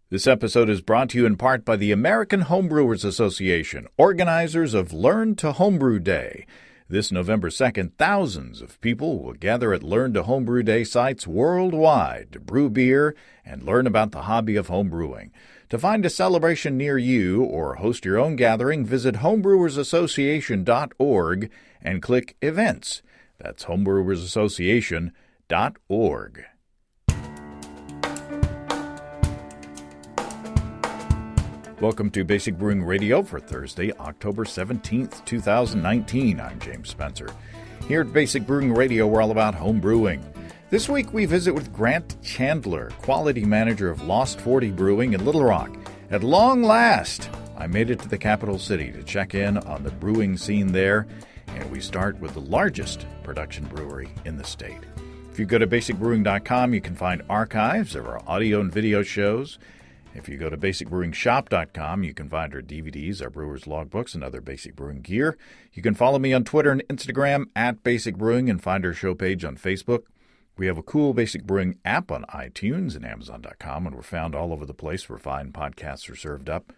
This episode is brought to you in part by the American Homebrewers Association, organizers of Learn to Homebrew Day. This November 2nd, thousands of people will gather at Learn to Homebrew Day sites worldwide to brew beer and learn about the hobby of homebrewing. To find a celebration near you or host your own gathering, visit homebrewersassociation.org and click Events. That's homebrewersassociation.org. Welcome to Basic Brewing Radio for Thursday, October 17th, 2019. I'm James Spencer. Here at Basic Brewing Radio, we're all about home brewing. This week, we visit with Grant Chandler, Quality Manager of Lost 40 Brewing in Little Rock. At long last, I made it to the capital city to check in on the brewing scene there, and we start with the largest production brewery in the state. If you go to basicbrewing.com, you can find archives of our audio and video shows. If you go to basicbrewingshop.com, you can find our DVDs, our brewers' logbooks, and other Basic Brewing gear. You can follow me on Twitter and Instagram at Basic Brewing and find our show page on Facebook. We have a cool Basic Brewing app on iTunes and Amazon.com, and we're found all over the place where fine podcasts are served up.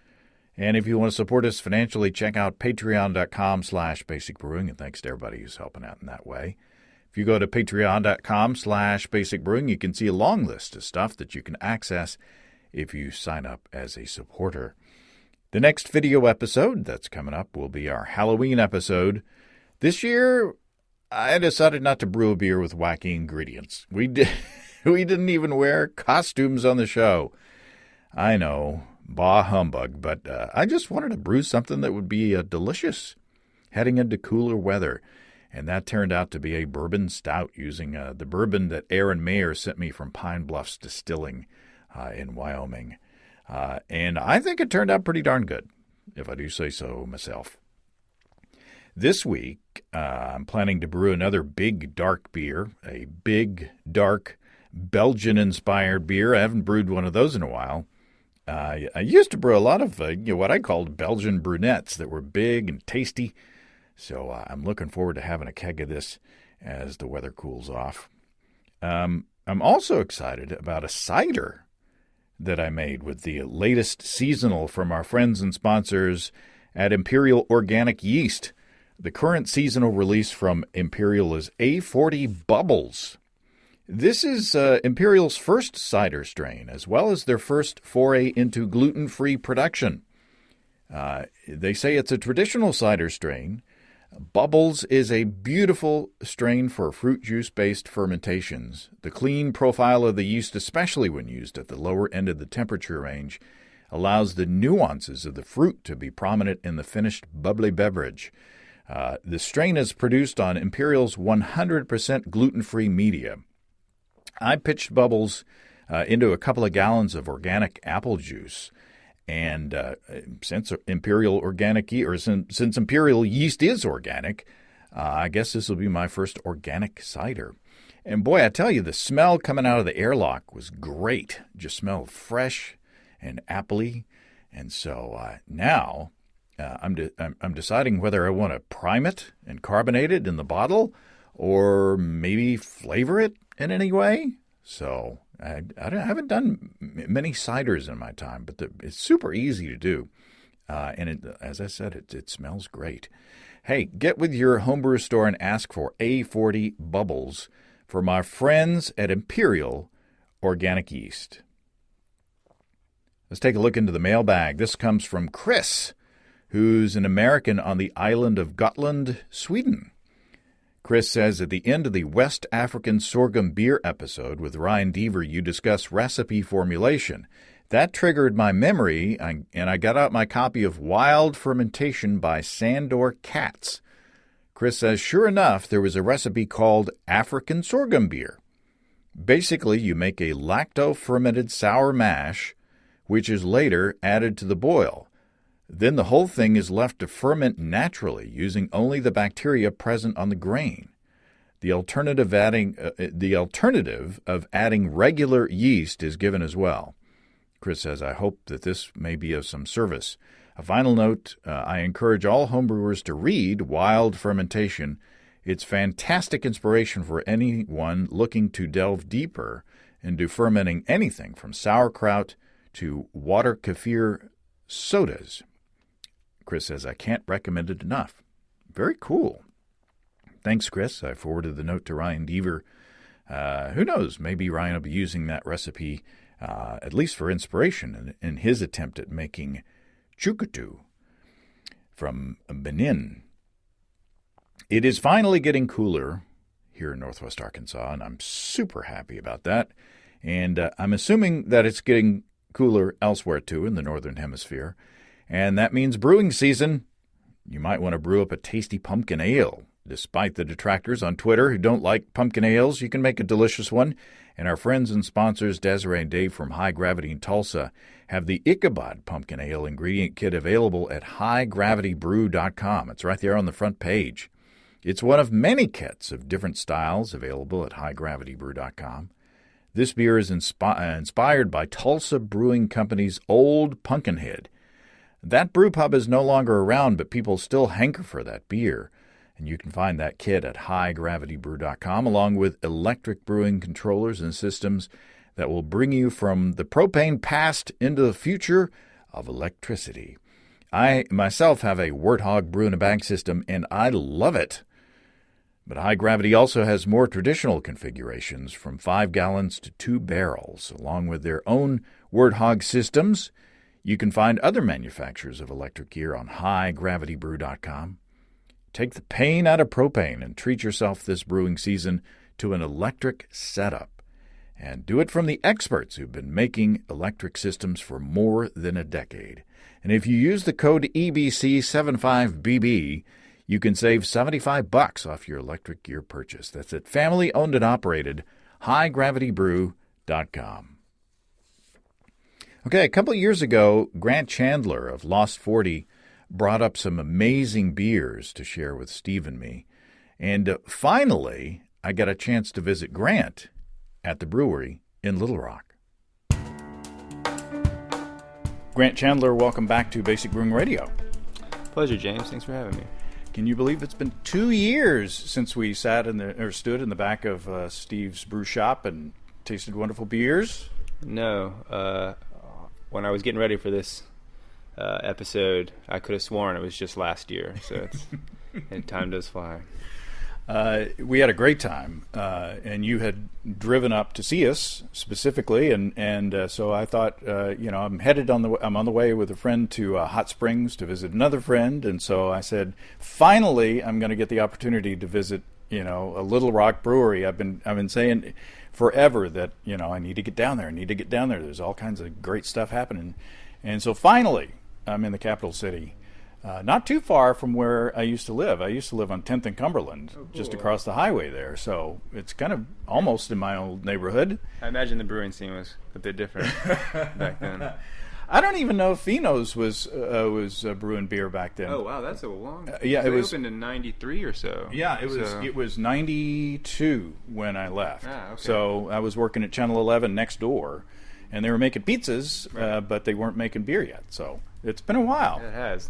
And if you want to support us financially, check out patreon.com/basicbrewing, and thanks to everybody who's helping out in that way. If you go to patreon.com/basicbrewing, you can see a long list of stuff that you can access if you sign up as a supporter. The next video episode that's coming up will be our Halloween episode. This year, I decided not to brew a beer with wacky ingredients. We didn't even wear costumes on the show. I know, bah humbug, but I just wanted to brew something that would be delicious heading into cooler weather. And that turned out to be a bourbon stout using the bourbon that Aaron Mayer sent me from Pine Bluffs Distilling in Wyoming. And I think it turned out pretty darn good, if I do say so myself. This week, I'm planning to brew another big, dark beer, a big, dark, Belgian-inspired beer. I haven't brewed one of those in a while. I used to brew a lot of what I called Belgian brunettes that were big and tasty. So I'm looking forward to having a keg of this as the weather cools off. I'm also excited about a cider that I made with the latest seasonal from our friends and sponsors at Imperial Organic Yeast. The current seasonal release from Imperial is A40 Bubbles. This is Imperial's first cider strain, as well as their first foray into gluten-free production. They say it's a traditional cider strain. Bubbles is a beautiful strain for fruit juice-based fermentations. The clean profile of the yeast, especially when used at the lower end of the temperature range, allows the nuances of the fruit to be prominent in the finished bubbly beverage. The strain is produced on Imperial's 100% gluten-free media. I pitched Bubbles into a couple of gallons of organic apple juice. And since Imperial yeast is organic, I guess this will be my first organic cider. And boy, I tell you, the smell coming out of the airlock was great. Just smelled fresh and appley. And so now I'm deciding whether I want to prime it and carbonate it in the bottle or maybe flavor it in any way. So I haven't done many ciders in my time, but it's super easy to do. And as I said, it smells great. Hey, get with your homebrew store and ask for A40 Bubbles for my friends at Imperial Organic Yeast. Let's take a look into the mailbag. This comes from Chris, who's an American on the island of Gotland, Sweden. Chris says, at the end of the West African sorghum beer episode with Ryan Deaver, you discuss recipe formulation. That triggered my memory, and I got out my copy of Wild Fermentation by Sandor Katz. Chris says, sure enough, there was a recipe called African sorghum beer. Basically, you make a lacto-fermented sour mash, which is later added to the boil. Then the whole thing is left to ferment naturally, using only the bacteria present on the grain. The alternative of adding regular yeast is given as well. Chris says, I hope that this may be of some service. A final note, I encourage all homebrewers to read Wild Fermentation. It's fantastic inspiration for anyone looking to delve deeper into fermenting anything from sauerkraut to water kefir sodas. Chris says, I can't recommend it enough. Very cool. Thanks, Chris. I forwarded the note to Ryan Deaver. Who knows? Maybe Ryan will be using that recipe, at least for inspiration, in his attempt at making chukutu from Benin. It is finally getting cooler here in Northwest Arkansas, and I'm super happy about that. And I'm assuming that it's getting cooler elsewhere, too, in the Northern Hemisphere. And that means brewing season. You might want to brew up a tasty pumpkin ale. Despite the detractors on Twitter who don't like pumpkin ales, you can make a delicious one. And our friends and sponsors, Desiree and Dave from High Gravity in Tulsa, have the Ichabod Pumpkin Ale ingredient kit available at highgravitybrew.com. It's right there on the front page. It's one of many kits of different styles available at highgravitybrew.com. This beer is inspired by Tulsa Brewing Company's Old Pumpkinhead. That brew pub is no longer around, but people still hanker for that beer. And you can find that kit at highgravitybrew.com, along with electric brewing controllers and systems that will bring you from the propane past into the future of electricity. I myself have a Warthog brew-in-a-bag system, and I love it. But High Gravity also has more traditional configurations from 5 gallons to 2 barrels, along with their own Warthog systems. You can find other manufacturers of electric gear on highgravitybrew.com. Take the pain out of propane and treat yourself this brewing season to an electric setup. And do it from the experts who've been making electric systems for more than a decade. And if you use the code EBC75BB, you can save $75 off your electric gear purchase. That's at family-owned and operated highgravitybrew.com. Okay, a couple of years ago, Grant Chandler of Lost 40 brought up some amazing beers to share with Steve and me. And finally, I got a chance to visit Grant at the brewery in Little Rock. Grant Chandler, welcome back to Basic Brewing Radio. Pleasure, James. Thanks for having me. Can you believe it's been 2 years since we stood in the back of Steve's brew shop and tasted wonderful beers? No. When I was getting ready for this episode, I could have sworn it was just last year. So and time does fly. We had a great time, and you had driven up to see us specifically, and so I thought, I'm on the way with a friend to Hot Springs to visit another friend, and so I said, finally, I'm going to get the opportunity to visit, a Little Rock brewery. I've been saying forever that I need to get down there. There's all kinds of great stuff happening, and so finally, I'm in the capital city. Not too far from where I used to live. I used to live on 10th and Cumberland, just across the highway there. So it's kind of almost in my old neighborhood. I imagine the brewing scene was a bit different back then. I don't even know if Fino's was brewing beer back then. Oh wow, that's a long. Yeah, so it was opened in '93 or so. Yeah, it was '92 when I left. Ah, okay. So I was working at Channel 11 next door, and they were making pizzas, right. But they weren't making beer yet. So it's been a while. It has.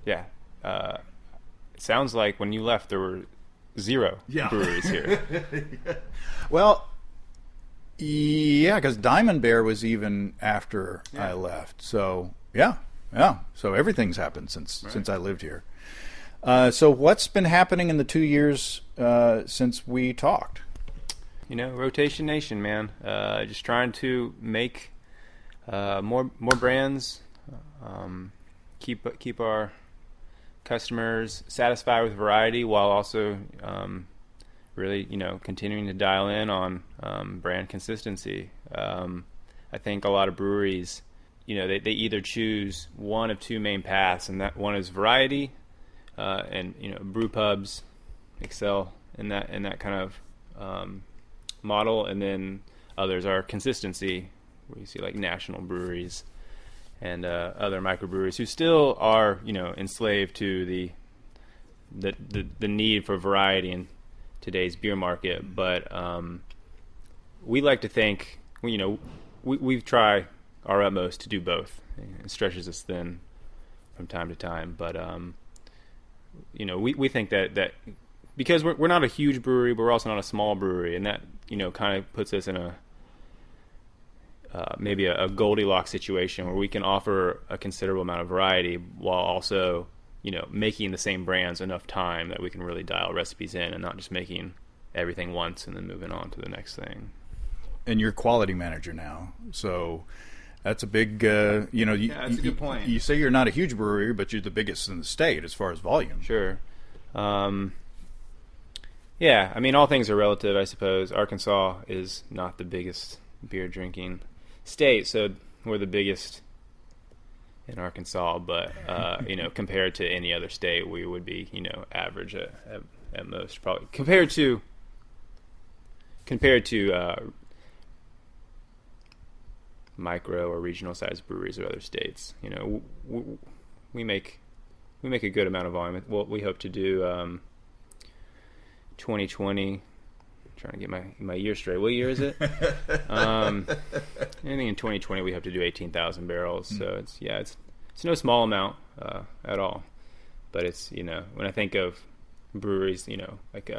Yeah. It sounds like when you left, there were zero breweries here. Well, yeah, because Diamond Bear was even after I left. So, yeah. So everything's happened since I lived here. So what's been happening in the 2 years since we talked? Rotation Nation, man. Just trying to make more brands, keep our customers satisfied with variety while also really continuing to dial in on brand consistency. I think a lot of breweries they either choose one of two main paths, and that one is variety, and brew pubs excel in that kind of model, and then others are consistency, where you see like national breweries and other microbreweries who still are enslaved to the need for variety in today's beer market. But we like to think we try our utmost to do both. It stretches us thin from time to time, but we think that because we're not a huge brewery, but we're also not a small brewery, and that kind of puts us in maybe a Goldilocks situation where we can offer a considerable amount of variety while also, making the same brands enough time that we can really dial recipes in and not just making everything once and then moving on to the next thing. And you're quality manager now, so that's a big, that's a good point. You say you're not a huge brewery, but you're the biggest in the state as far as volume. Sure. Yeah, I mean, all things are relative, I suppose. Arkansas is not the biggest beer drinking state, so we're the biggest in Arkansas, but compared to any other state, we would be average at most, probably compared to micro or regional sized breweries of other states. We make a good amount of volume. What we hope to do 2020, trying to get my year straight. What year is it? Anything in 2020, we hope to do 18,000 barrels. So it's no small amount at all. But it's when I think of breweries, like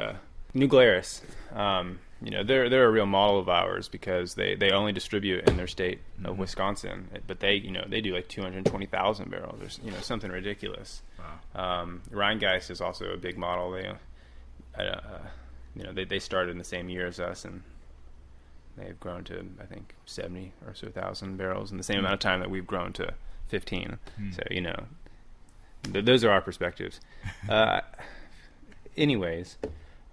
New Glarus, they're a real model of ours because they only distribute in their state of Wisconsin, but they do like 220,000 barrels or something ridiculous. Wow. Rheingeist is also a big model. They started in the same year as us, and they've grown to, I think, 70 or so thousand barrels in the same amount of time that we've grown to 15. So those are our perspectives. Anyways.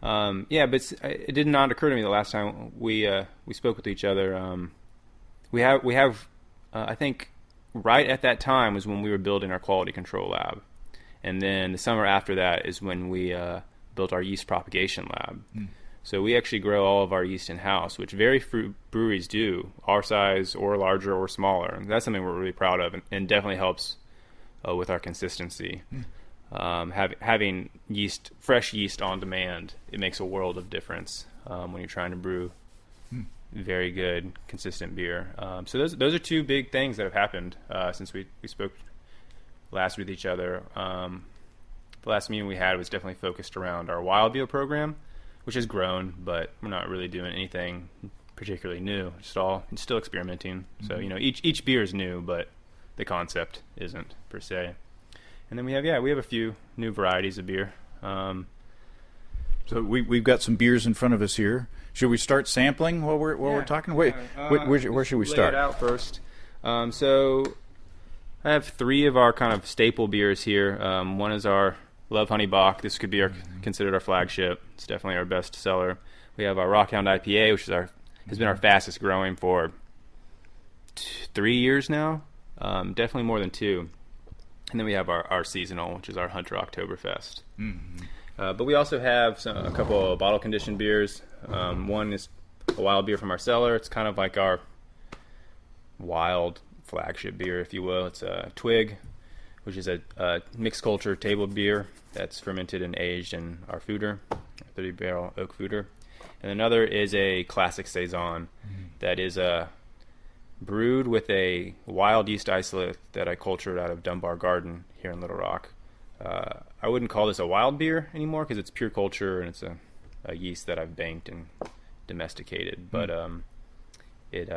But it did not occur to me the last time we spoke with each other. We have I think right at that time was when we were building our quality control lab, and then the summer after that is when we built our yeast propagation lab. So we actually grow all of our yeast in house, which very few breweries do, our size or larger or smaller. And that's something we're really proud of, and definitely helps with our consistency. Having fresh yeast on demand, it makes a world of difference when you're trying to brew very good, consistent beer. So those are two big things that have happened since we spoke last with each other. The last meeting we had was definitely focused around our wild beer program, which has grown, but we're not really doing anything particularly new. It's still experimenting. So each beer is new, but the concept isn't per se. And then we have a few new varieties of beer. So we've got some beers in front of us here. Should we start sampling while we're talking? Where should we start? Lay it out first. So I have three of our kind of staple beers here. One is our Love Honey Bock. This could be considered our flagship. It's definitely our best seller. We have our Rockhound IPA, which has been our fastest growing for 3 years now. Definitely more than 2. And then we have our seasonal, which is our Hunter Oktoberfest. But we also have a couple of bottle conditioned beers. One is a wild beer from our cellar. It's kind of like our wild flagship beer, if you will. It's a Twig, which is a mixed culture table beer that's fermented and aged in our foeder, 30-barrel oak foeder. And another is a classic saison that is brewed with a wild yeast isolate that I cultured out of Dunbar Garden here in Little Rock. I wouldn't call this a wild beer anymore because it's pure culture and it's a yeast that I've banked and domesticated. But it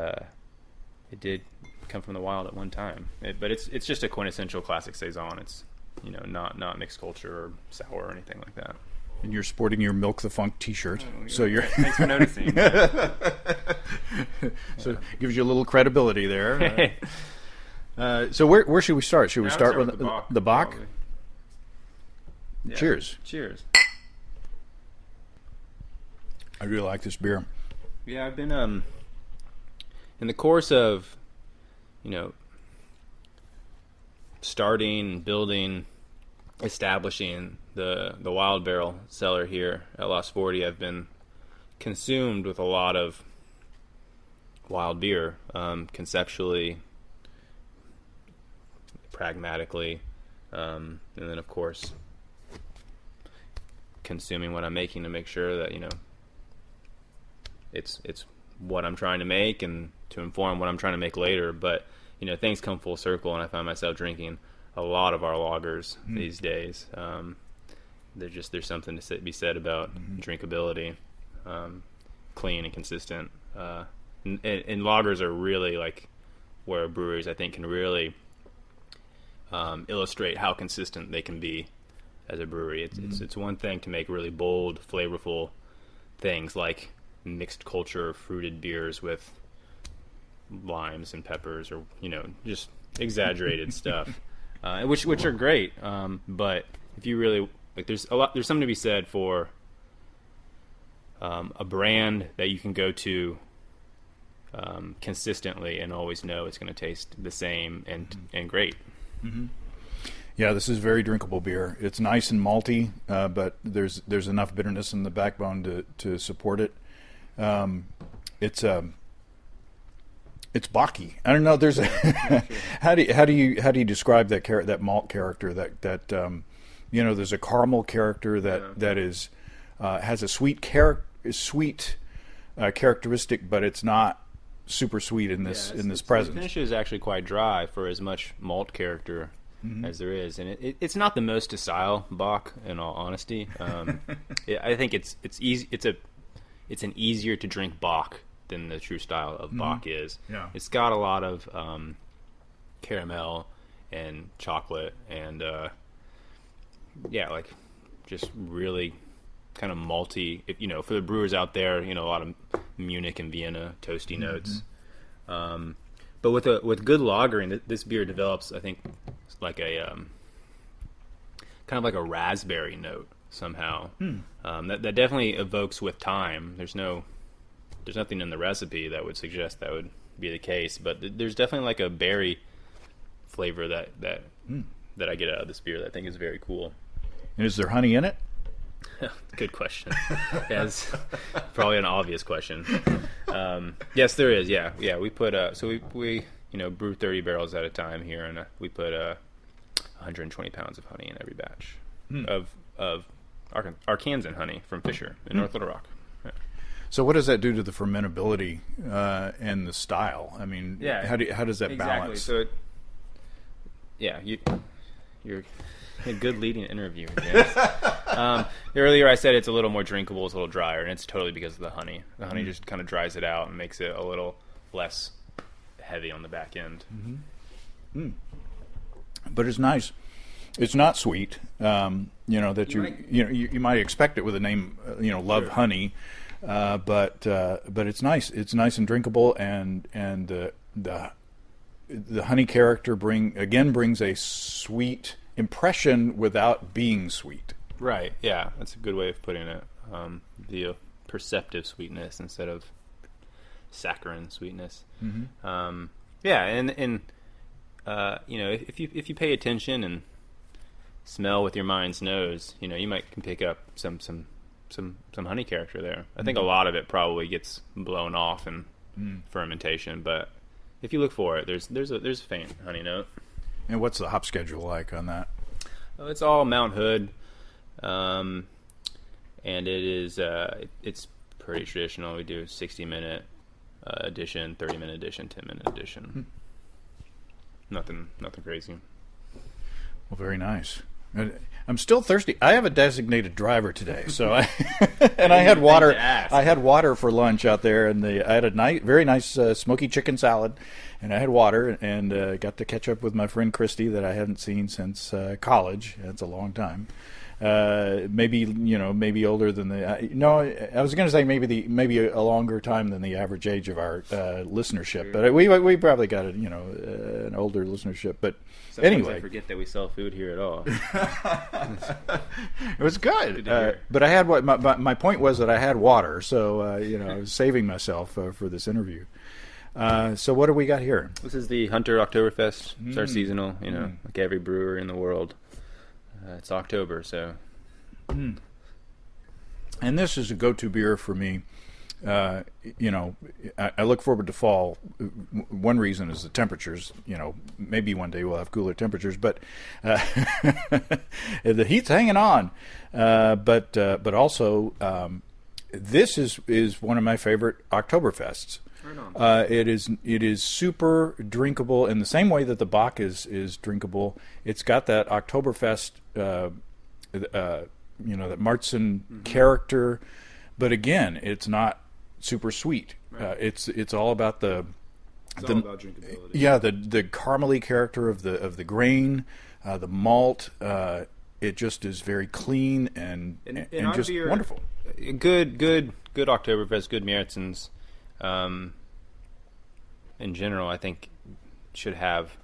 did come from the wild at one time. But it's just a quintessential classic saison. It's not mixed culture or sour or anything like that. And you're sporting your Milk the Funk T-shirt, so you're. Thanks for noticing. So it gives you a little credibility there. So where should we start? Should we start with the Bock? Yeah. Cheers. Cheers. I really like this beer. Yeah, I've been in the course of starting, building, establishing the Wild Barrel cellar here at Lost 40, I've been consumed with a lot of wild beer, conceptually, pragmatically, and then of course consuming what I'm making to make sure that it's what I'm trying to make and to inform what I'm trying to make later. But things come full circle, and I find myself drinking a lot of our lagers these days. There's something to be said about drinkability, clean and consistent, And lagers are really like where breweries, I think, can really illustrate how consistent they can be as a brewery. It's one thing to make really bold, flavorful things like mixed culture fruited beers with limes and peppers, or just exaggerated stuff, which are great. But if you really there's something to be said for a brand that you can go to consistently and always know it's going to taste the same and great. Mm-hmm. Yeah, this is very drinkable beer. It's nice and malty, but there's enough bitterness in the backbone to support it. It's Bach-y. I don't know. There's how do you describe that malt character? That there's a caramel character that is has a sweet characteristic, but it's not super sweet in this presence. The finish is actually quite dry for as much malt character as there is, and it's not the most docile Bach, in all honesty. I think it's easy. It's an easier to drink Bach than the true style of Bach is. Yeah. It's got a lot of caramel and chocolate and like just really kind of malty. For the brewers out there, a lot of Munich and Vienna toasty notes. But with good lagering, this beer develops, I think, like a kind of like a raspberry note somehow. That definitely evokes with time. There's nothing in the recipe that would suggest that would be the case, but there's definitely like a berry flavor that I get out of this beer that I think is very cool. And is there honey in it? Good question. Yeah, it's probably an obvious question. Yes, there is. Yeah. We put so we brew 30 barrels at a time here, and we put 120 pounds of honey in every batch of Arkansan honey from Fisher in North Little Rock. Yeah. So what does that do to the fermentability and the style? I mean, how does that balance? So you're a good leading interview. Yes. Earlier I said it's a little more drinkable, it's a little drier, and it's totally because of the honey. The honey just kind of dries it out and makes it a little less heavy on the back end. But it's nice. It's not sweet. That you might expect it with the name, Love Honey, but it's nice. It's nice and drinkable, and the honey character brings a sweet impression without being sweet. Right. Yeah, that's a good way of putting it. The perceptive sweetness instead of saccharine sweetness. If you pay attention and smell with your mind's nose, you might can pick up some honey character there. I think a lot of it probably gets blown off in fermentation, but if you look for it, there's a faint honey note. And what's the hop schedule like on that? It's all Mount Hood, and it is it's pretty traditional. We do 60-minute edition, 30-minute edition, 10-minute edition. Nothing crazy. Well, very nice. I'm still thirsty. I have a designated driver today, so I had water. I had water for lunch out there, and I had a very nice smoky chicken salad, and I had water, and got to catch up with my friend Christy that I hadn't seen since college. That's a long time. Maybe older than I was going to say maybe a longer time than the average age of our listenership, but we probably got an older listenership. But sometimes anyway, I forget that we sell food here at all. It was good, but I had my point was that I had water, so I was saving myself for this interview. So what do we got here? This is the Hunter Oktoberfest. It's our seasonal, like every brewer in the world. It's October, so. And this is a go-to beer for me. I look forward to fall. One reason is the temperatures. Maybe one day we'll have cooler temperatures, but the heat's hanging on. But also, this is one of my favorite Oktoberfests. It is super drinkable in the same way that the Bach is drinkable. It's got that Oktoberfest, that Märzen character, but again, it's not super sweet. Right. It's all about all about drinkability. Yeah, the caramely character of the grain, the malt. It just is very clean and just beer, wonderful. Good Oktoberfest, good Märzen's. In general, I think should have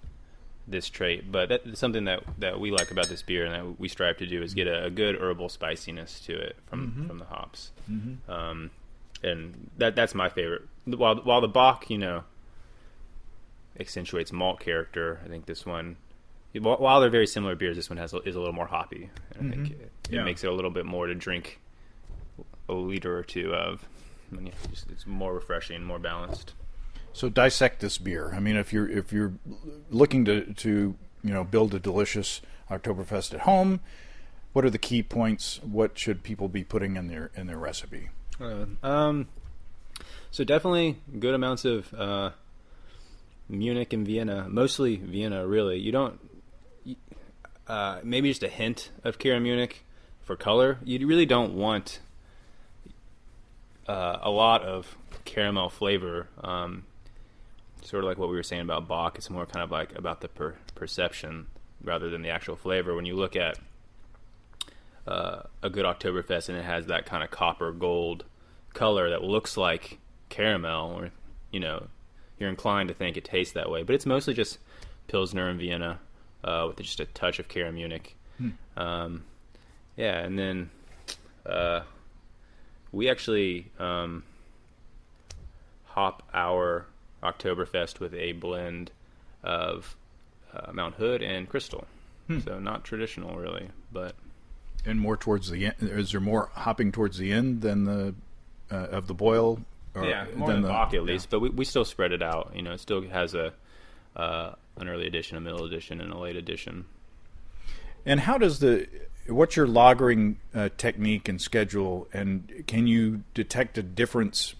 this trait, but that's something that we like about this beer and that we strive to do is get a good herbal spiciness to it from the hops. Mm-hmm. And that's my favorite. While the Bock, accentuates malt character, I think this one, while they're very similar beers, this one is a little more hoppy. And I think it makes it a little bit more to drink a liter or two of. It's more refreshing, more balanced. So dissect this beer. I mean, if you're looking to build a delicious Oktoberfest at home, what are the key points? What should people be putting in their recipe? So definitely good amounts of Munich and Vienna, mostly Vienna. Really, you don't maybe just a hint of Kara Munich for color. You really don't want a lot of caramel flavor. Sort of like what we were saying about Bock, it's more kind of like about the perception rather than the actual flavor. When you look at a good Oktoberfest and it has that kind of copper gold color that looks like caramel, or you're inclined to think it tastes that way, but it's mostly just Pilsner and Vienna with just a touch of Kara Munich. And then we actually hop our Oktoberfest with a blend of Mount Hood and Crystal. So not traditional really, but and more towards the end. Is there more hopping towards the end than the of the boil? Or more than the Bock at least, but we still spread it out. It still has an early edition, a middle edition, and a late edition. And how does what's your lagering technique and schedule? And can you detect a difference?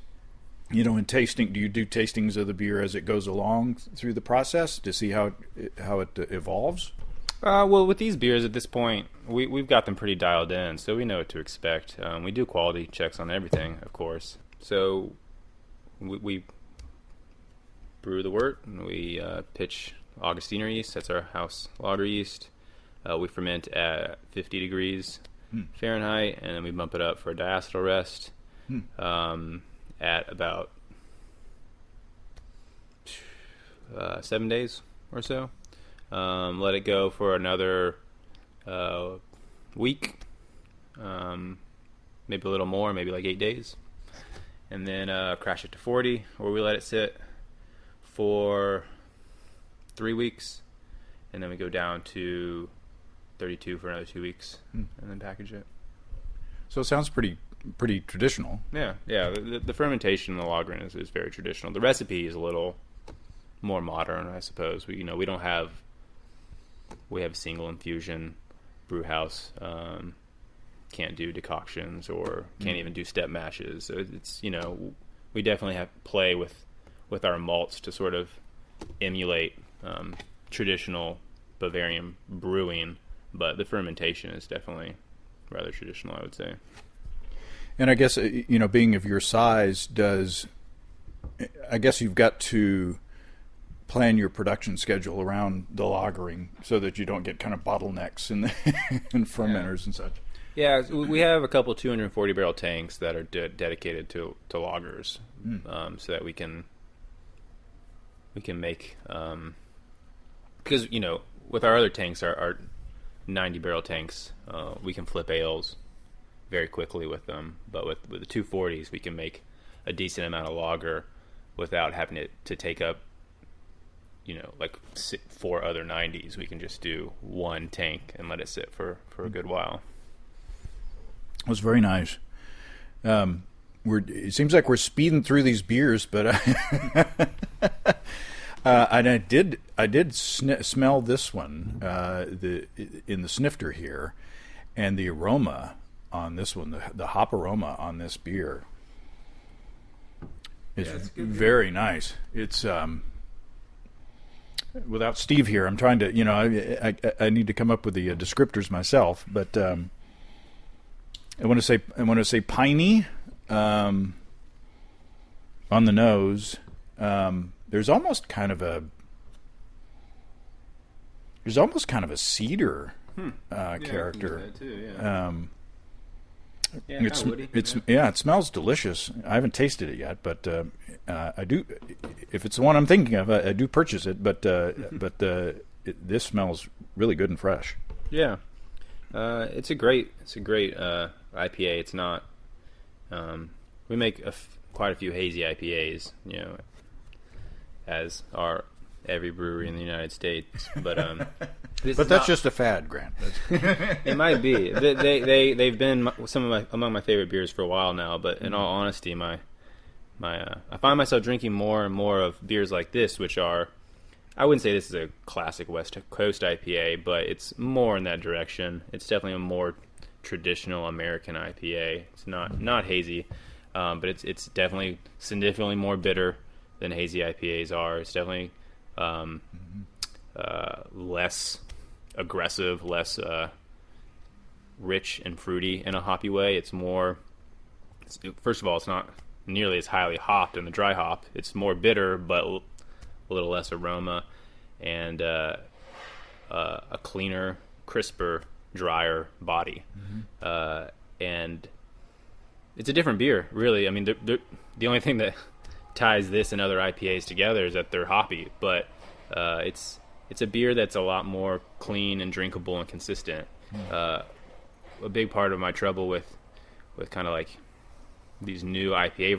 In tasting, do you do tastings of the beer as it goes along through the process to see how it evolves? Well, with these beers at this point, we've got them pretty dialed in, so we know what to expect. We do quality checks on everything, of course. So we brew the wort, and we pitch Augustiner yeast. That's our house lager yeast. We ferment at 50 degrees Fahrenheit, and then we bump it up for a diacetyl rest. At about 7 days or so. Let it go for another week, maybe a little more, maybe like 8 days. And then crash it to 40, where we let it sit for 3 weeks. And then we go down to 32 for another 2 weeks, and then package it. So it sounds pretty traditional. Yeah. The fermentation in the lagering is very traditional. The recipe is a little more modern, I suppose. We don't have. We have a single infusion brew house. Can't do decoctions or can't even do step mashes. So it's we definitely have to play with our malts to sort of emulate traditional Bavarian brewing, but the fermentation is definitely rather traditional, I would say. And I guess, being of your size, I guess you've got to plan your production schedule around the lagering so that you don't get kind of bottlenecks in fermenters and such. Yeah, we have a couple 240 barrel tanks that are dedicated to lagers, so that we can make because with our other tanks, our 90 barrel tanks, we can flip ales very quickly with them, but with the 240s we can make a decent amount of lager without having to take up like 4 other 90s. We can just do one tank and let it sit for a good while. It was very nice. It seems like we're speeding through these beers, but and I did smell this one in the snifter here, and the aroma on this one, the hop aroma on this beer is very nice. It's without Steve here, I'm trying to I need to come up with the descriptors myself, but I want to say piney. on the nose. There's almost kind of a cedar character. I can see that too, It smells delicious. I haven't tasted it yet, but I do. If it's the one I'm thinking of, I do purchase it. But this smells really good and fresh. Yeah, it's a great IPA. It's not. We make quite a few hazy IPAs, as are every brewery in the United States. But that's just a fad, Grant. It might be. They've been among my favorite beers for a while now. But in all honesty, I find myself drinking more and more of beers like this, which are, I wouldn't say this is a classic West Coast IPA, but it's more in that direction. It's definitely a more traditional American IPA. It's not hazy, but it's definitely significantly more bitter than hazy IPAs are. It's definitely less aggressive, less rich and fruity in a hoppy way. First of all, it's not nearly as highly hopped in the dry hop. It's more bitter, but a little less aroma, and a cleaner, crisper, drier body. And it's a different beer, really. I mean, the only thing that ties this and other IPAs together is that they're hoppy, but it's a beer that's a lot more clean and drinkable and consistent. A big part of my trouble with kind of like these new IPA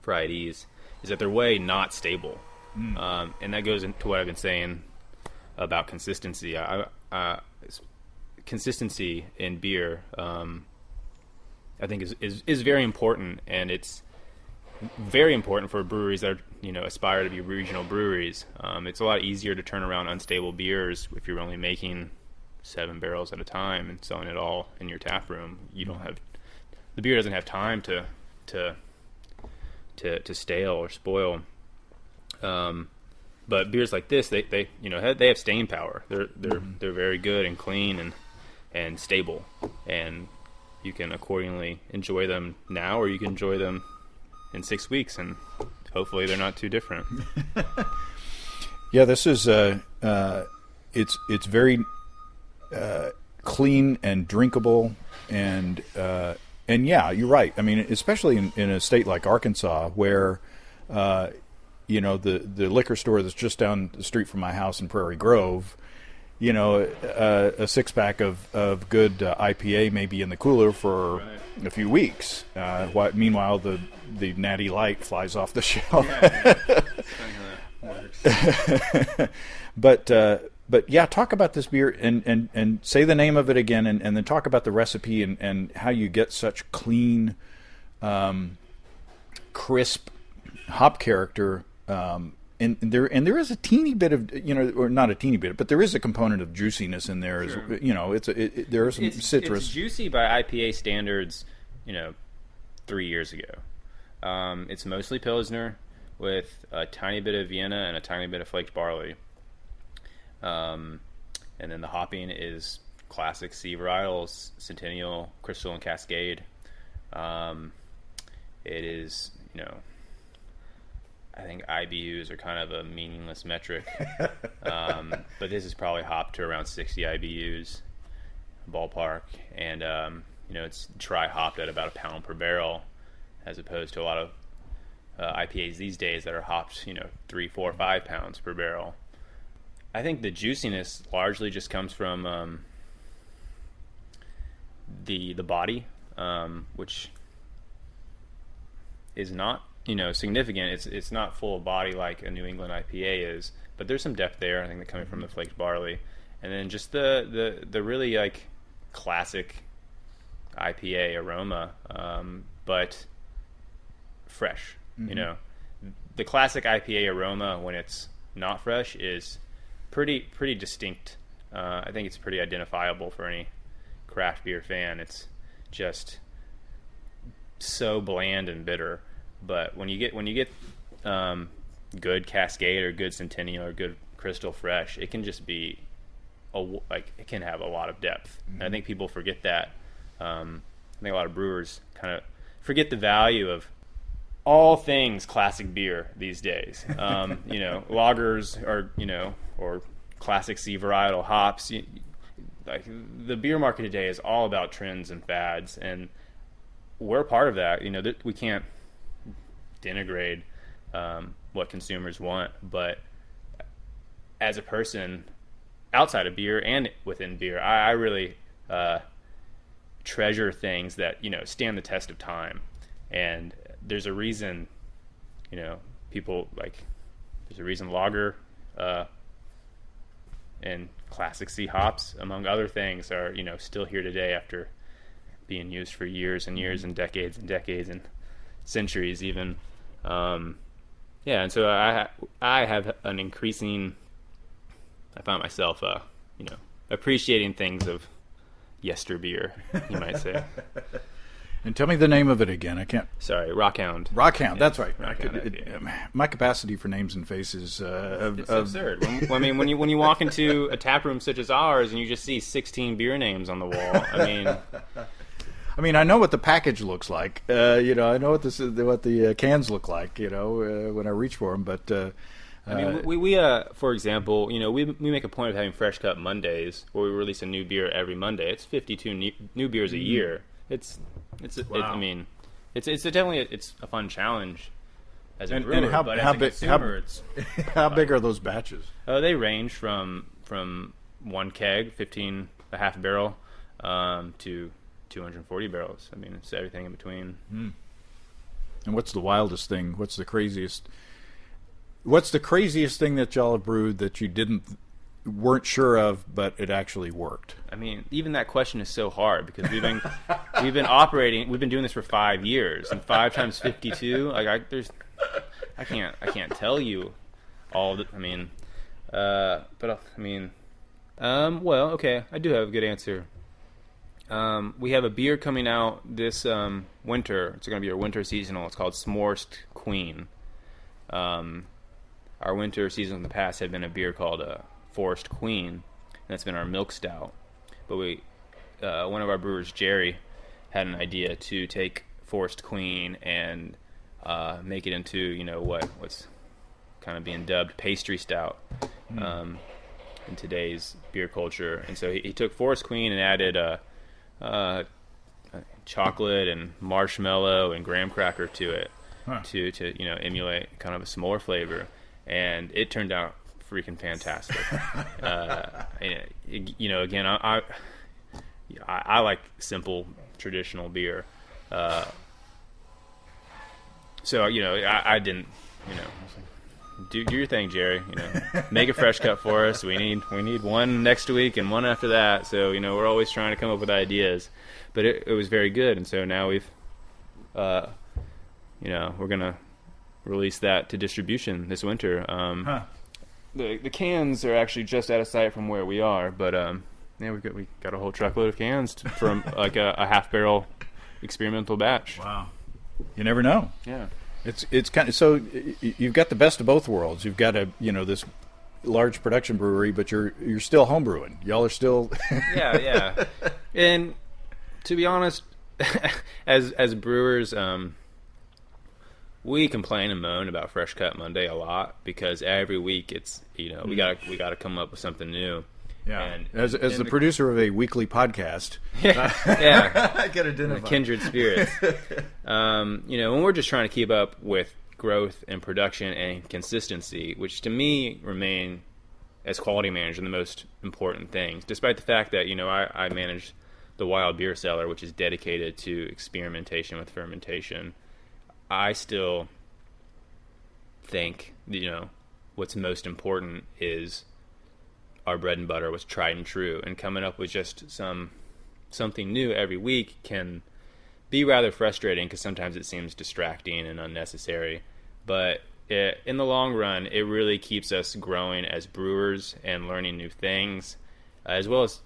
varieties is that they're way not stable. And that goes into what I've been saying about consistency. Consistency in beer, I think is very important, and it's very important for breweries that aspire to be regional breweries. It's a lot easier to turn around unstable beers if you're only making 7 barrels at a time and selling it all in your tap room. The beer doesn't have time to stale or spoil. But beers like this, they have staying power. They're very good and clean and stable, and you can accordingly enjoy them now, or you can enjoy them in 6 weeks, and hopefully they're not too different. Yeah, this is it's very clean and drinkable, and yeah, you're right. I mean, especially in a state like Arkansas, where the liquor store that's just down the street from my house in Prairie Grove, a 6-pack of good IPA may be in the cooler for a few weeks. Meanwhile, the Natty Light flies off the shelf. Yeah. But yeah, talk about this beer and say the name of it again, and then talk about the recipe and how you get such clean, crisp hop character. And there is a teeny bit of, or not a teeny bit, but there is a component of juiciness in there. Sure. There is some citrus. It's juicy by IPA standards, 3 years ago. It's mostly Pilsner with a tiny bit of Vienna and a tiny bit of flaked barley. And then the hopping is classic C varietals, Centennial, Crystal, and Cascade. It is, I think IBUs are kind of a meaningless metric, but this is probably hopped to around 60 IBUs, ballpark, and it's dry hopped at about a pound per barrel, as opposed to a lot of IPAs these days that are hopped, 3, 4, 5 pounds per barrel. I think the juiciness largely just comes from the body, which is not significant. It's not full of body like a New England IPA is, but there's some depth there. I think that coming from the flaked barley, and then just the really like classic IPA aroma, but fresh. Mm-hmm. The classic IPA aroma when it's not fresh is pretty distinct. I think it's pretty identifiable for any craft beer fan. It's just so bland and bitter. But when you get good Cascade or good Centennial or good Crystal Fresh, it can just be it can have a lot of depth. Mm-hmm. And I think people forget that. I think a lot of brewers kind of forget the value of all things classic beer these days. Lagers or classic C varietal hops. Like the beer market today is all about trends and fads, and we're part of that. We can't denigrate what consumers want, but as a person outside of beer and within beer, I really treasure things that stand the test of time. And there's a reason, people like. There's a reason lager and classic C hops, among other things, are still here today after being used for years and years and decades and centuries even. And so I have an increasing. I found myself, appreciating things of yesterbeer, you might say. And tell me the name of it again. I can't. Sorry, Rockhound. Rockhound, that's right. My capacity for names and faces. It's absurd. When you walk into a tap room such as ours and you just see 16 beer names on the wall, I know what the package looks like. I know what the cans look like. When I reach for them, but. We for example, we make a point of having Fresh Cut Mondays, where we release a new beer every Monday. It's 52 new beers a year. It's definitely a fun challenge as a brewer, but as a consumer, how big are those batches? They range from 1 keg, 15 a half barrel, to 240 barrels. It's everything in between. And what's the wildest thing? What's the craziest thing that y'all have brewed that you weren't sure of, but it actually worked? Even that question is so hard, because we've been doing this for 5 years, and 5 times 52. I can't tell you all. Well, okay, I do have a good answer. We have a beer coming out this winter. It's going to be our winter seasonal. It's called S'morsed Queen. Our winter season in the past had been a beer called Forest Queen, and that's been our milk stout. But one of our brewers, Jerry, had an idea to take Forest Queen and make it into what's kind of being dubbed pastry stout in today's beer culture. And so he took Forest Queen and added chocolate and marshmallow and graham cracker to it to emulate kind of a s'more flavor. And it turned out freaking fantastic. Again, I like simple traditional beer. So I didn't, I was like, do your thing, Jerry. Make a fresh cut for us. We need one next week and one after that. So we're always trying to come up with ideas. But it was very good, and so now we've, we're gonna release that to distribution this winter. The cans are actually just out of sight from where we are, but we got a whole truckload of cans from like a half barrel experimental batch. Wow, you never know. Yeah, it's kind of, so you've got the best of both worlds. You've got this large production brewery, but you're still homebrewing. Y'all are still yeah. And to be honest, as brewers, we complain and moan about Fresh Cut Monday a lot, because every week it's we gotta come up with something new. Yeah. And as the producer of a weekly podcast, I get identified. Kindred spirits. When we're just trying to keep up with growth and production and consistency, which to me remain, as quality manager, the most important things. Despite the fact that I manage the Wild Beer Cellar, which is dedicated to experimentation with fermentation, I still think what's most important is our bread and butter was tried and true, and coming up with just something new every week can be rather frustrating, because sometimes it seems distracting and unnecessary. But in the long run, it really keeps us growing as brewers and learning new things, as well as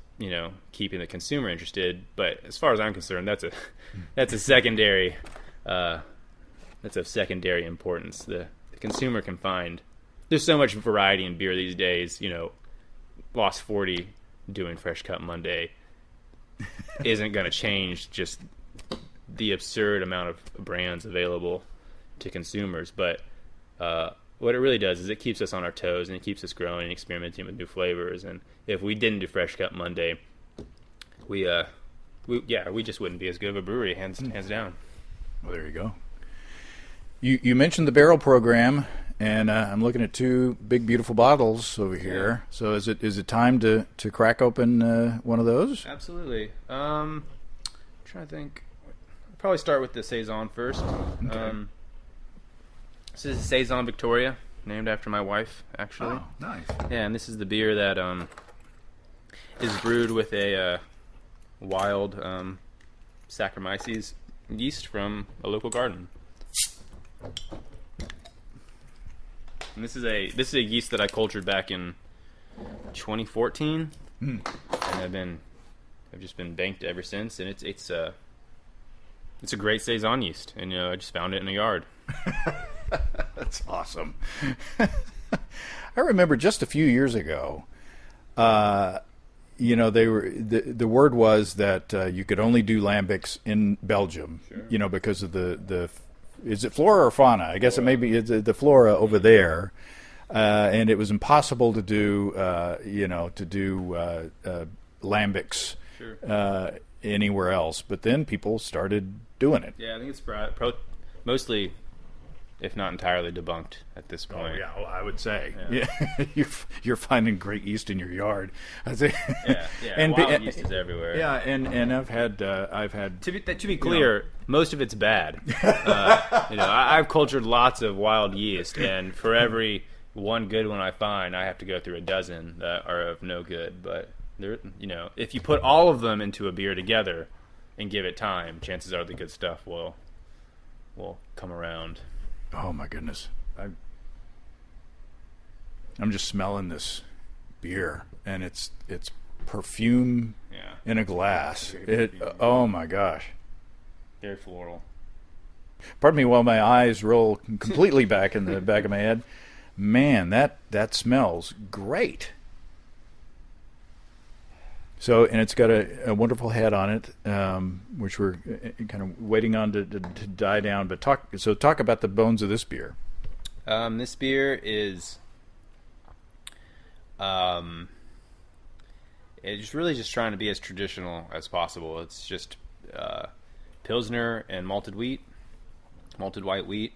keeping the consumer interested. But as far as I'm concerned, that's a secondary. That's of secondary importance. The consumer can find. There's so much variety in beer these days. Lost 40 doing Fresh Cut Monday isn't going to change just the absurd amount of brands available. to consumers. But what it really does is it keeps us on our toes, and it keeps us growing and experimenting with new flavors. And if we didn't do Fresh Cut Monday, we just wouldn't be as good of a brewery, hands down. Well, there you go. You mentioned the barrel program, and I'm looking at two big, beautiful bottles over here. Yeah. So is it time to crack open one of those? Absolutely. I'm trying to think. I'll probably start with the Saison first. Okay. This is Saison Victoria, named after my wife, actually. Oh, nice. Yeah, and this is the beer that is brewed with a wild Saccharomyces yeast from a local garden. And this is a yeast that I cultured back in 2014, and I've just been banked ever since. And it's a great Saison yeast, and I just found it in a yard. That's awesome. I remember just a few years ago, the word was that you could only do lambics in Belgium, sure. Because of the is it flora or fauna? I guess flora. It may be the flora over there, and it was impossible to do lambics sure. Anywhere else. But then people started doing it. Yeah, I think it's mostly, if not entirely, debunked at this point. Oh, yeah, well, I would say. Yeah. You're finding great yeast in your yard. Yeah, and wild yeast is everywhere. Yeah, and I've had to be clear, most of it's bad. I've cultured lots of wild yeast, and for every one good one I find, I have to go through a dozen that are of no good. But if you put all of them into a beer together and give it time, chances are the good stuff will come around. Oh my goodness! I'm just smelling this beer, and it's perfume in a glass. Oh my gosh! Very floral. Pardon me while my eyes roll completely back in the back of my head. Man, that smells great. So, and it's got a wonderful head on it, which we're kind of waiting on to die down. But talk about the bones of this beer. This beer is, it's really just trying to be as traditional as possible. It's just Pilsner and malted white wheat.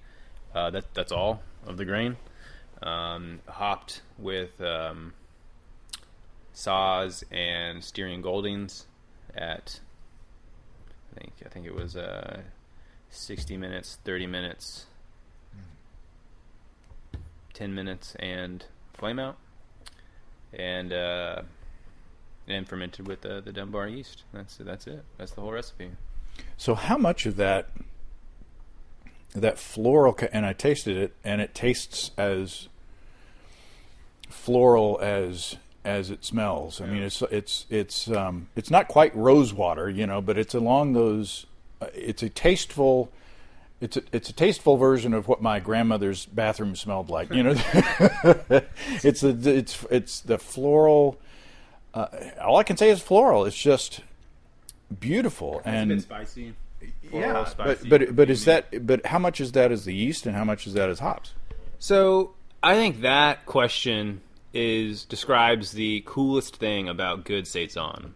That's all of the grain. Hopped with Saaz and Styrian Goldings at I think it was 60 minutes, 30 minutes, 10 minutes, and flame out, and fermented with the Dunbar yeast. That's it. That's the whole recipe. So how much of that floral, and I tasted it, and it tastes as floral as it smells. I mean, it's not quite rose water, but it's along those. It's a tasteful version of what my grandmother's bathroom smelled like. It's the floral. All I can say is floral. It's just beautiful and a bit spicy. Floral, spicy, but how much is that as the yeast, and how much is that as hops? So I think that question describes the coolest thing about good Saison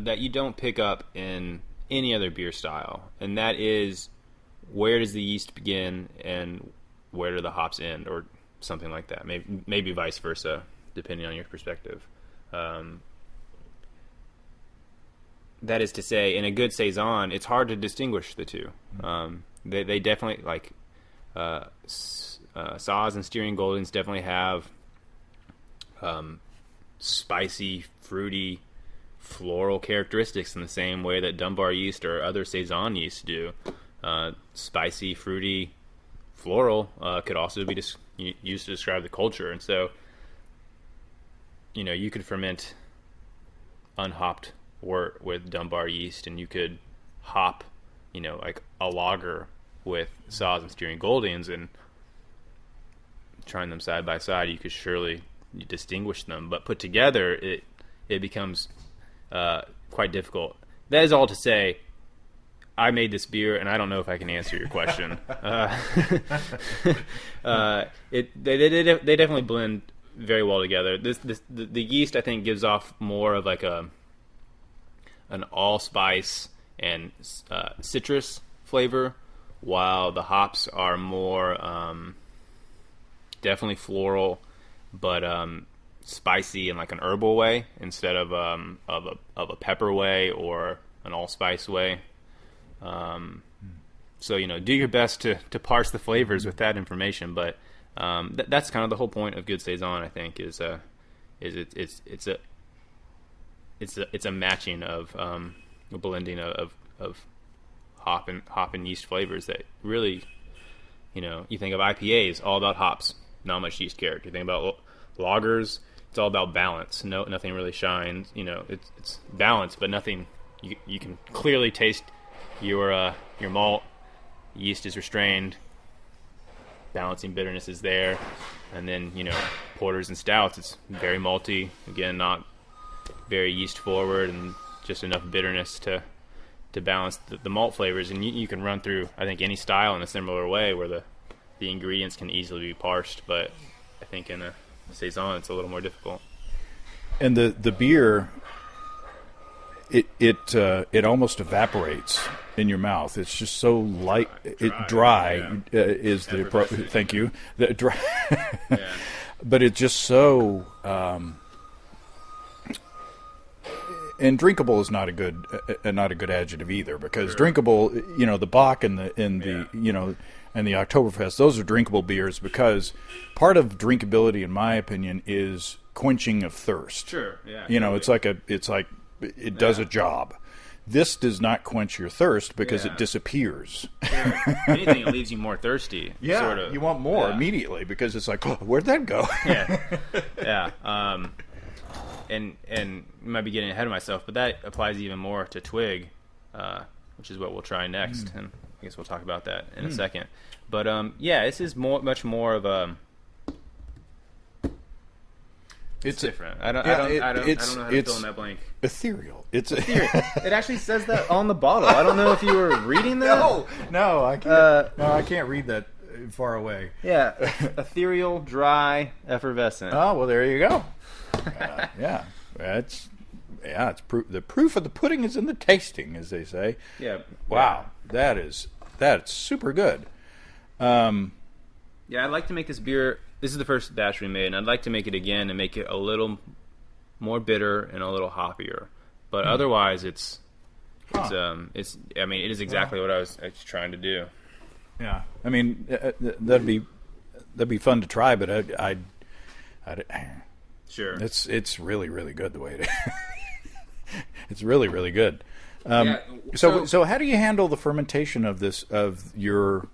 that you don't pick up in any other beer style, and that is, where does the yeast begin and where do the hops end, or something like that. Maybe vice versa, depending on your perspective. That is to say, in a good Saison, it's hard to distinguish the two. They definitely, like Saaz and Styrian Goldings definitely have spicy, fruity, floral characteristics in the same way that Dunbar yeast or other Saison yeasts do. Spicy, fruity, floral could also be used to describe the culture. And so, you could ferment unhopped wort with Dunbar yeast, and you could hop, like a lager with Saaz and Styrian Goldings, and trying them side by side, you could surely distinguish them. But put together, it becomes quite difficult. That is all to say, I made this beer, and I don't know if I can answer your question. They definitely blend very well together. The yeast, I think, gives off more of like an allspice and citrus flavor, while the hops are more definitely floral, but spicy in like an herbal way instead of a pepper way or an allspice way. So do your best to parse the flavors with that information, but that's kind of the whole point of good saison, I think, is it's a matching of a blending of hop and yeast flavors that really, you think of IPAs, all about hops, not much yeast character. You think about lagers, it's all about balance. Nothing really shines. It's balance, but nothing. You can clearly taste your malt. Yeast is restrained. Balancing bitterness is there, and then porters and stouts. It's very malty. Again, not very yeast forward, and just enough bitterness to balance the malt flavors. And you can run through, I think, any style in a similar way, where the ingredients can easily be parsed. But I think in a saison, it's a little more difficult. And the beer, it almost evaporates in your mouth. It's just so light. Dry is the thank you. The dry, yeah. But it's just so. And drinkable is not a good adjective either, because sure. Drinkable, the Bock and the and the Oktoberfest, those are drinkable beers, because part of drinkability, in my opinion, is quenching of thirst. Sure, yeah. Totally. It does a job. This does not quench your thirst because it disappears. Sure. If anything, it leaves you more thirsty. Yeah, sort of. You want more immediately, because it's like, oh, where'd that go? Yeah. And I might be getting ahead of myself, but that applies even more to Twig, which is what we'll try next, and I guess we'll talk about that in a second. But this is much more of a. It's different. I don't know how to fill in that blank. Ethereal. It's ethereal. It actually says that on the bottle. I don't know if you were reading that. No, I can't. I can't read that far away. Yeah, ethereal, dry, effervescent. Oh well, there you go. It's proof. The proof of the pudding is in the tasting, as they say. Yeah. Wow, that's super good. I'd like to make this beer. This is the first batch we made, and I'd like to make it again and make it a little more bitter and a little hoppier. But otherwise, it is exactly what I was trying to do. Yeah, I mean, that'd be fun to try, but I'd sure. It's really, really good the way it is. It's really, really good. So how do you handle the fermentation of your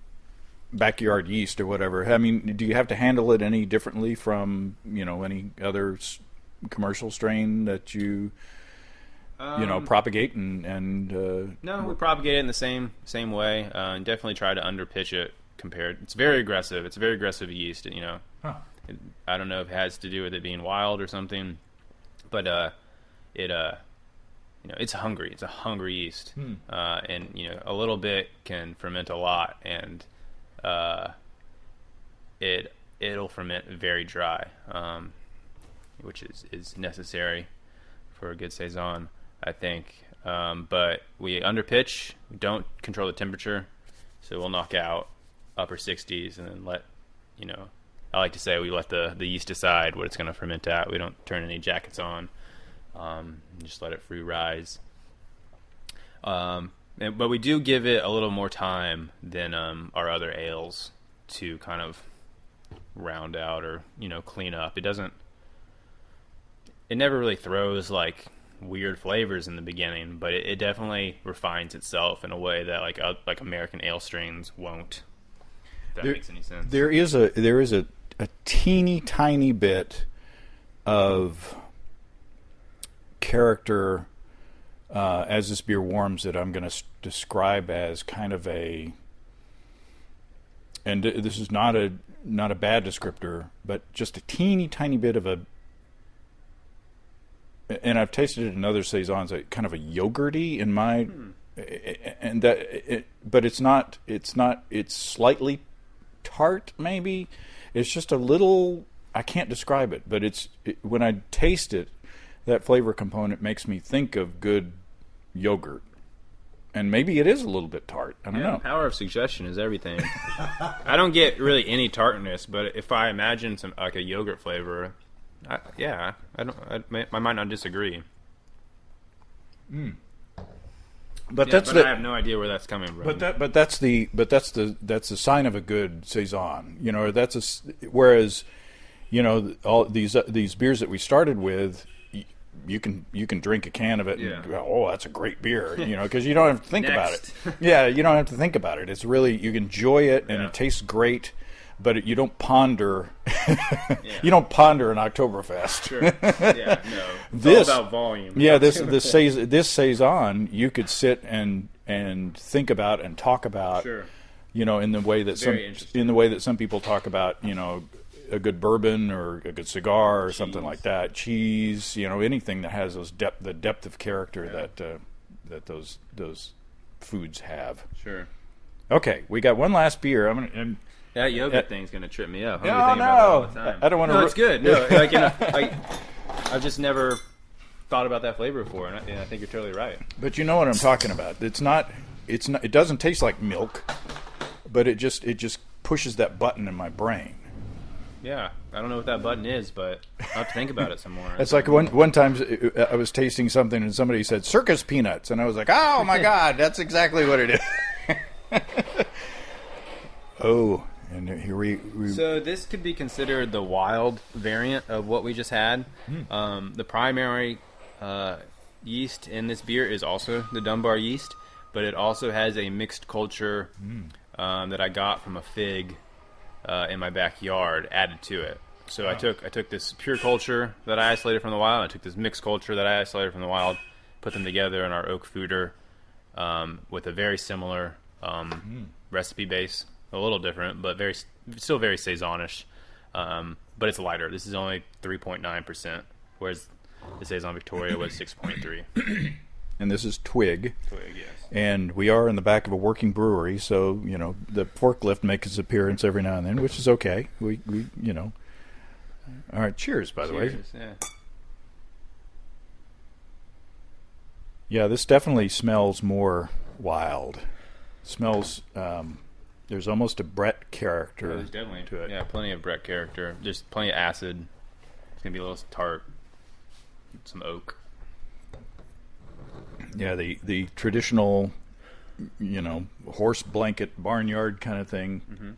backyard yeast or whatever? I mean, do you have to handle it any differently from any other commercial strain that you propagate and no, we propagate it in the same way, and definitely try to underpitch it compared. It's very aggressive. It's a very aggressive yeast. I don't know if it has to do with it being wild or something, but it's hungry. It's a hungry yeast, and a little bit can ferment a lot, and it'll ferment very dry, which is necessary for a good saison, I think. But we underpitch, we don't control the temperature, so we'll knock out upper 60s and then let I like to say we let the yeast decide what it's going to ferment at. We don't turn any jackets on, just let it free rise. But we do give it a little more time than our other ales to kind of round out or clean up. It never really throws like weird flavors in the beginning, but it definitely refines itself in a way that like American ale strains won't. If that makes any sense. There is a teeny tiny bit of character as this beer warms that I'm going to describe as kind of a, and this is not a bad descriptor, but just a teeny tiny bit of a, and I've tasted it in other saisons, kind of a yogurty in my, and but it's not. It's slightly tart, maybe. It's just a little. I can't describe it, but when I taste it, that flavor component makes me think of good yogurt. And maybe it is a little bit tart. I don't know. The power of suggestion is everything. I don't get really any tartness, but if I imagine some like a yogurt flavor, I might not disagree. But I have no idea where that's coming from. But that's the sign of a good saison. You know, whereas, you know, all these beers that we started with. You can drink a can of it and go, oh, that's a great beer, you know, because you don't have to think about it. Yeah, you don't have to think about it. It's really, you enjoy it and it tastes great, but you don't ponder. You don't ponder an Oktoberfest. Sure. Yeah, no. It's all about volume. Yeah, this saison you could sit and think about and talk about. Sure. You know, in the way that some people talk about, you know, a good bourbon or a good cigar or something like that, cheese, you know, anything that has the depth of character that those foods have. Sure. Okay, we got one last beer. That yogurt thing's gonna trip me up. No, all the time. I don't want to. No, it's good. No, I've just never thought about that flavor before, and I think you're totally right. But you know what I'm talking about. It's not. It doesn't taste like milk, but it just pushes that button in my brain. Yeah, I don't know what that button is, but I'll have to think about it some more. It's like one time I was tasting something and somebody said circus peanuts, and I was like, oh my God, that's exactly what it is. Oh, and here we. So this could be considered the wild variant of what we just had. The primary yeast in this beer is also the Dunbar yeast, but it also has a mixed culture that I got from a fig in my backyard added to it. So I took this pure culture that I isolated from the wild, I took this mixed culture that I isolated from the wild, put them together in our oak foeder with a very similar recipe base, a little different, but still very saisonish. But it's lighter. This is only 3.9%, whereas the Saison Victoria was 6.3. And this is Twig. Twig, yes. And we are in the back of a working brewery, so, you know, the forklift makes its appearance every now and then, which is okay. We you know. All right, cheers, by the way. Yeah. Yeah, this definitely smells more wild. Smells, there's almost a Brett character there's definitely to it. Yeah, plenty of Brett character. There's plenty of acid. It's going to be a little tart. Some oak. Yeah, the traditional, you know, horse blanket barnyard kind of thing. Mm-hmm.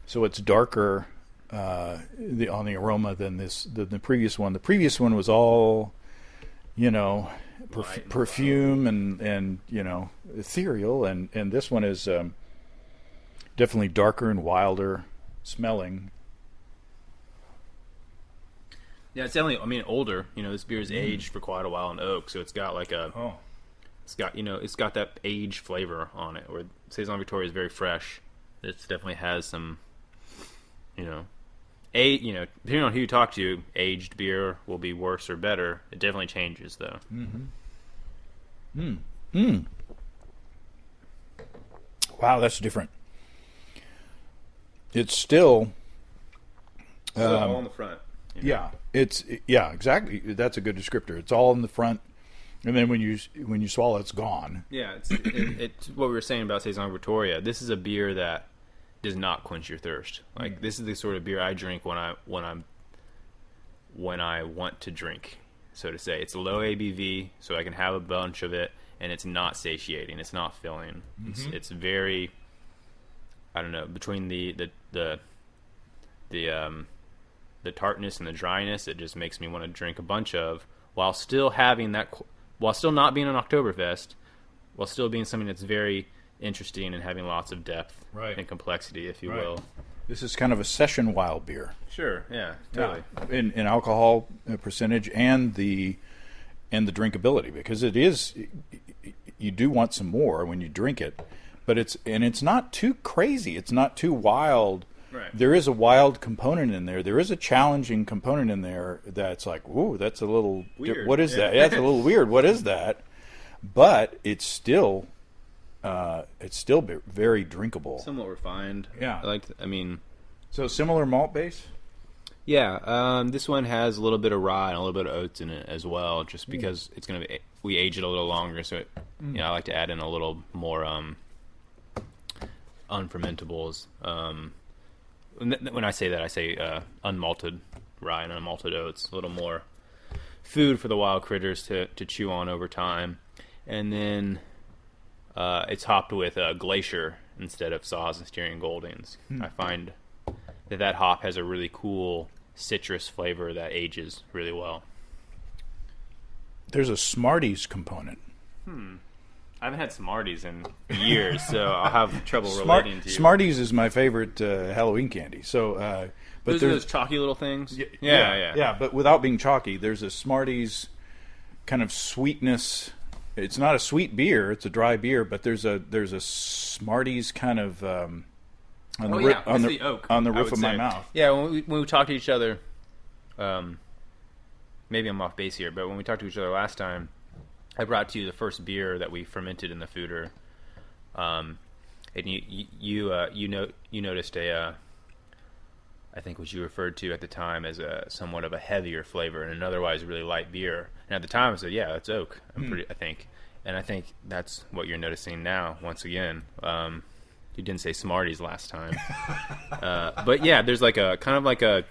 So it's darker on the aroma than the previous one. The previous one was all, you know, perfume and you know, ethereal, and this one is definitely darker and wilder smelling. Yeah, it's definitely, I mean, older. You know, this beer is aged for quite a while in oak, so it's got like it's got that aged flavor on it, where Saison Victoria is very fresh. It definitely has some, you know, depending on who you talk to, aged beer will be worse or better. It definitely changes, though. Wow, that's different. It's still all in the front. You know? Yeah, exactly. That's a good descriptor. It's all in the front, and then when you swallow, it's gone. Yeah, it's what we were saying about Saison Victoria. This is a beer that does not quench your thirst. Like this is the sort of beer I drink when I want to drink, so to say. It's low ABV, so I can have a bunch of it, and it's not satiating. It's not filling. Mm-hmm. It's very, I don't know, between the tartness and the dryness, it just makes me want to drink a bunch of, while still having that, while still not being an Oktoberfest, while still being something that's very interesting and having lots of depth and complexity, if you will. This is kind of a session wild beer. Sure, yeah, totally. Yeah. In alcohol percentage and the drinkability, because it is, you do want some more when you drink it, but it's not too crazy. It's not too wild. Right. There is a wild component in there. There is a challenging component in there that's like, ooh, that's a little weird. What is that? Yeah, it's a little weird. What is that? but it's still very drinkable. Somewhat refined. Yeah. So similar malt base? Yeah. This one has a little bit of rye and a little bit of oats in it as well, just because it's going to be, we age it a little longer. So, I like to add in a little more unfermentables. When I say that, I say unmalted rye and unmalted oats, a little more food for the wild critters to chew on over time. And then it's hopped with Glacier instead of Saws and Styrian Goldings. I find that hop has a really cool citrus flavor that ages really well. There's a Smarties component. I haven't had Smarties in years, so I'll have trouble relating to you. Smarties is my favorite Halloween candy. So, but those are those chalky little things. Yeah. But without being chalky, there's a Smarties kind of sweetness. It's not a sweet beer; it's a dry beer. But there's a Smarties kind of on the oak, on the roof of my mouth. Yeah, when we talked to each other, maybe I'm off base here, but when we talked to each other last time, I brought to you the first beer that we fermented in the foeder, and you noticed I think what you referred to at the time as a somewhat of a heavier flavor and an otherwise really light beer. And at the time I said, yeah, that's oak. I think that's what you're noticing now. Once again, you didn't say Smarties last time, but yeah, there's like a kind of like a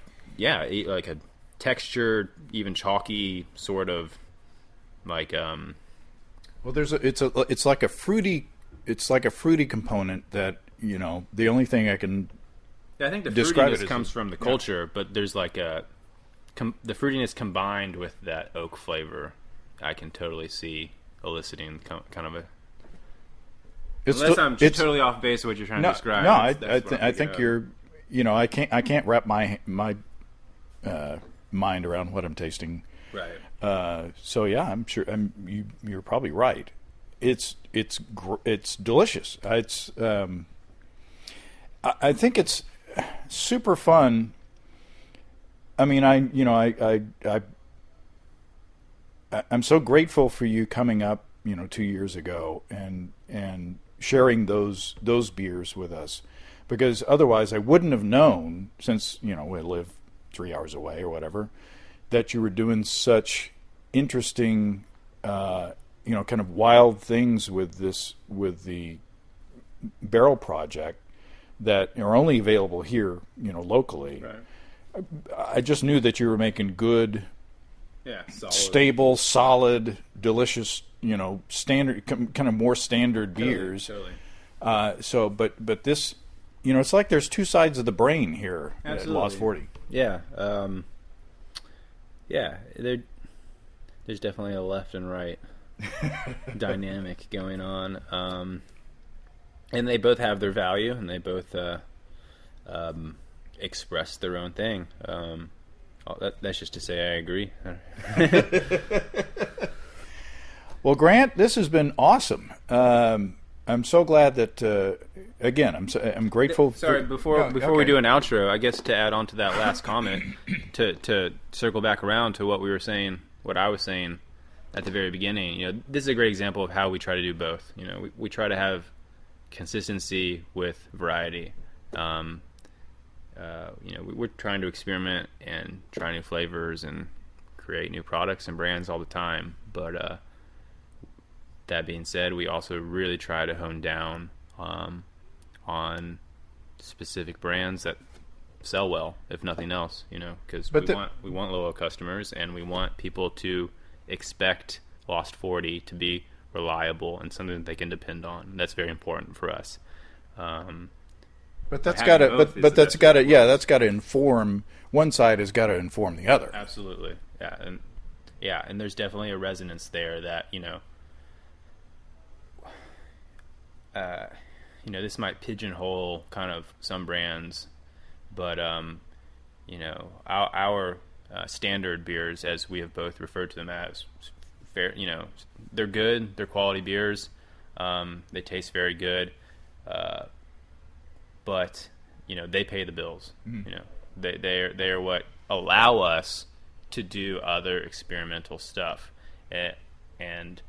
textured, even chalky sort of. Like well, it's like a fruity component that the only thing I can think the describe fruitiness comes from the culture, but there's like the fruitiness combined with that oak flavor. I can totally see eliciting kind of a. Unless I'm totally off base of what you're trying to describe. No, I think you're. I can't wrap my mind around what I'm tasting. Right. So yeah, I'm sure you're probably right. It's delicious. I think it's super fun. I mean, I'm so grateful for you coming up, 2 years ago and sharing those beers with us, because otherwise I wouldn't have known, since we live 3 hours away or whatever, that you were doing such interesting, kind of wild things with the barrel project that are only available here, locally. Right. I just knew that you were making good, stable, solid, delicious, standard, kind of more standard beers. Totally. But this, it's like there's two sides of the brain here. Absolutely. At Lost 40. Yeah. There's definitely a left and right dynamic going on. And they both have their value, and they both express their own thing. That's just to say I agree. Well, Grant, this has been awesome. I'm so glad that again. I'm grateful. Sorry, before we do an outro, I guess to add on to that last comment, to circle back around to what we were saying, what I was saying at the very beginning. This is a great example of how we try to do both. We try to have consistency with variety. We're trying to experiment and try new flavors and create new products and brands all the time. But that being said, we also really try to hone down on specific brands that sell well, if nothing else. Because we want loyal customers, and we want people to expect Lost 40 to be reliable and something that they can depend on. And that's very important for us. But that's got to inform, one side has got to inform the other. Absolutely. And there's definitely a resonance there that this might pigeonhole kind of some brands, but our standard beers, as we have both referred to them as, fair, they're good, they're quality beers, they taste very good, but they pay the bills. They are what allow us to do other experimental stuff, and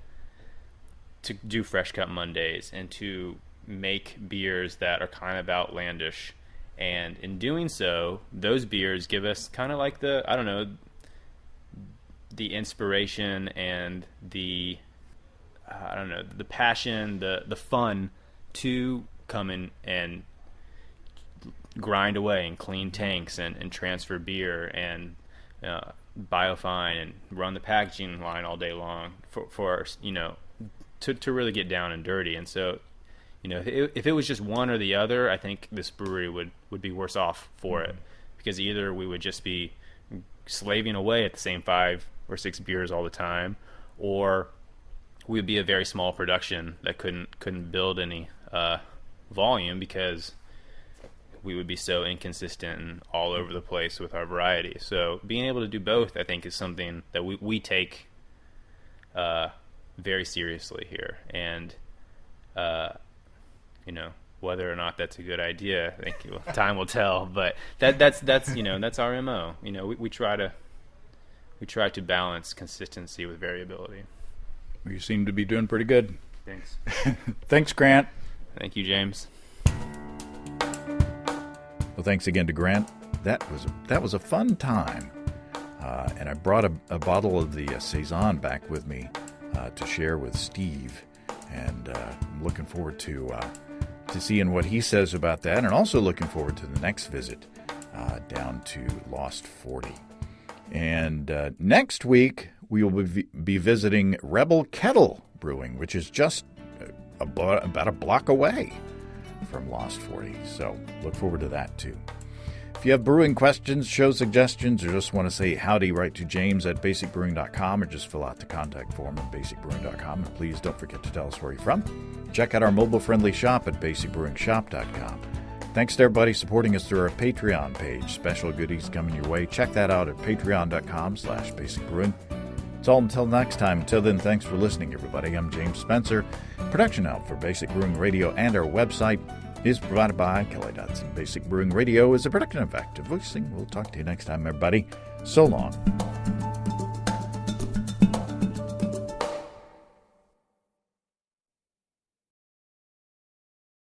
to do Fresh Cut Mondays and to make beers that are kind of outlandish. And in doing so, those beers give us kind of like the inspiration and the passion, the fun to come in and grind away and clean tanks and transfer beer and biofine and run the packaging line all day long for to really get down and dirty. And so, if it was just one or the other, I think this brewery would be worse off for it, because either we would just be slaving away at the same 5 or 6 beers all the time, or we would be a very small production that couldn't build any volume, because we would be so inconsistent and all over the place with our variety. So being able to do both, I think, is something that we take very seriously here. And whether or not that's a good idea, I think time will tell. But that's our MO. We try to balance consistency with variability. You seem to be doing pretty good. Thanks. Thanks, Grant. Thank you, James. Well, thanks again to Grant. That was a fun time, and I brought a bottle of the Saison back with me to share with Steve, and I'm looking forward to seeing what he says about that, and also looking forward to the next visit down to Lost 40. And next week we will be visiting Rebel Kettle Brewing, which is just about a block away from Lost 40. So look forward to that too. If you have brewing questions, show suggestions, or just want to say howdy, write to James at basicbrewing.com, or just fill out the contact form at basicbrewing.com. And please don't forget to tell us where you're from. Check out our mobile-friendly shop at basicbrewingshop.com. Thanks to everybody supporting us through our Patreon page. Special goodies coming your way. Check that out at patreon.com/basicbrewing. It's all until next time. Until then, thanks for listening, everybody. I'm James Spencer. Production help for Basic Brewing Radio and our website is provided by Kelly Dodson. Basic Brewing Radio is a production of Active Voicing. We'll talk to you next time, everybody. So long.